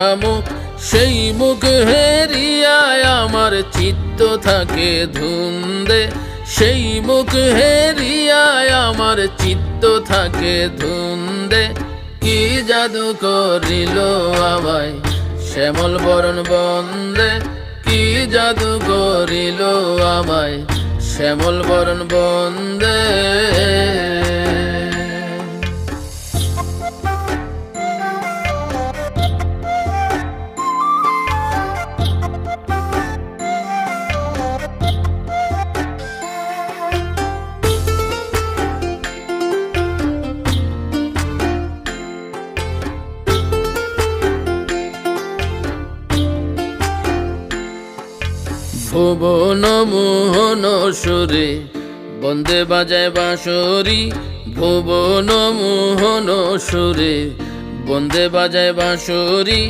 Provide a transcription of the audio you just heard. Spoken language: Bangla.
মুখ সেই মুখ হেরিয়ায় আমার চিত্ত থাকে ধুন্দে, সেই মুখ হেরিয়ায় আমার চিত্ত থাকে ধুন্দে। কি জাদু করিল আমায় শ্যামল বরণ বন্দে, কি জাদু করিল আমায় শ্যামল বরণ বন্দে। ভুবন মোহন সুরে বন্দে বাজায় বাঁশরি, ভুবন মোহন সুরে বন্দে বাজায় বাঁশরি।